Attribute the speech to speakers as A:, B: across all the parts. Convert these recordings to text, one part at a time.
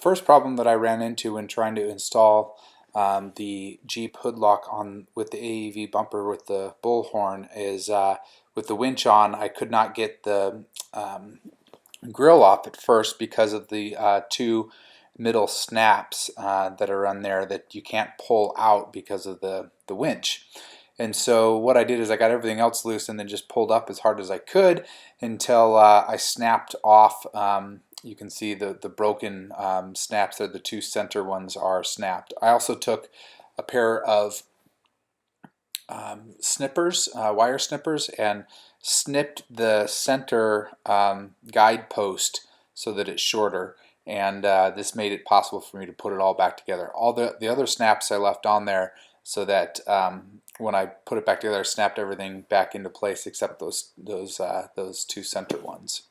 A: first problem that I ran into when trying to install the Jeep Hoodlock on with the AEV bumper with the bullhorn is with the winch on, I could not get the grill off at first because of the two middle snaps that are on there that you can't pull out because of the winch. And so what I did is I got everything else loose and then just pulled up as hard as I could until I snapped off. You can see the broken snaps there. The two center ones are snapped. I also took a pair of snippers, wire snippers, and snipped the center guide post so that it's shorter, and this made it possible for me to put it all back together. All the other snaps I left on there so that when I put it back together, I snapped everything back into place except those two center ones.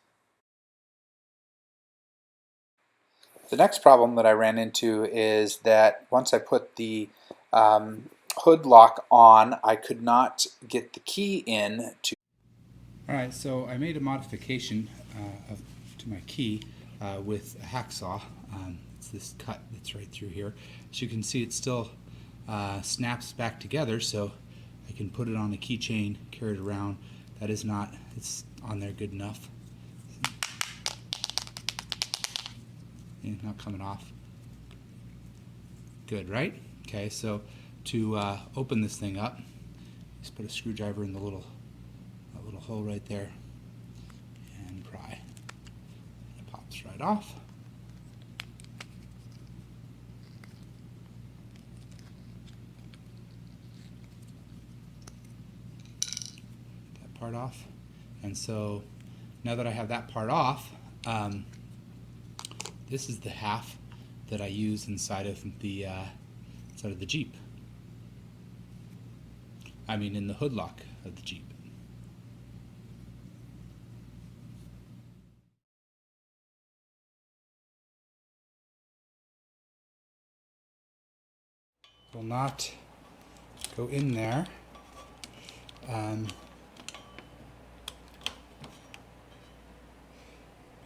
A: The next problem that I ran into is that once I put the hood lock on, I could not get the key in to.
B: Alright, so I made a modification to my key with a hacksaw. It's this cut that's right through here. As you can see, it still snaps back together, so I can put it on a keychain, carry it around. That is not, it's on there good enough. Not coming off. Good, right? Okay, so to open this thing up, just put a screwdriver in the little hole right there and pry. It pops right off. That part off. And so now that I have that part off, this is the half that I use inside of the Jeep. I mean, in the hoodlock of the Jeep. Will not go in there.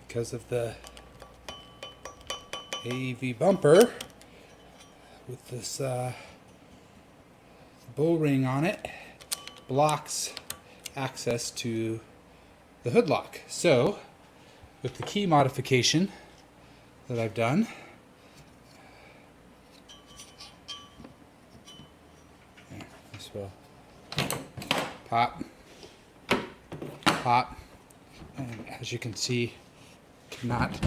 B: Because of the AEV bumper with this bull ring on it blocks access to the hood lock. So with the key modification that I've done, this will pop, pop, and as you can see, cannot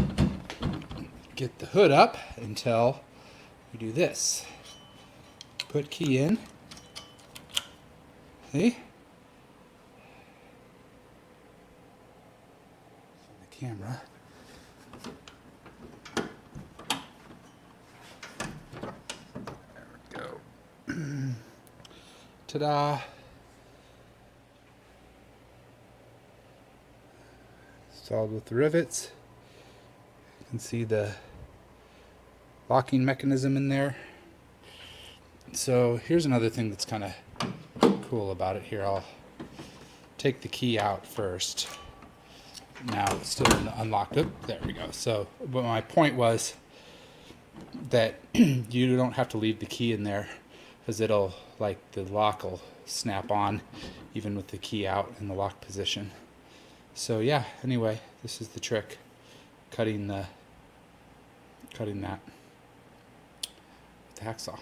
B: get the hood up until we do this. Put key in. See? The camera. There we go. Ta-da! Installed with the rivets. You can see the locking mechanism in there. So here's another thing that's kind of cool about it here. I'll take the key out first. Now it's still unlocked. Oh, there we go. So, but my point was that you don't have to leave the key in there because it'll, like, the lock will snap on even with the key out in the lock position. So yeah, anyway, this is the trick. Cutting that with the hacksaw.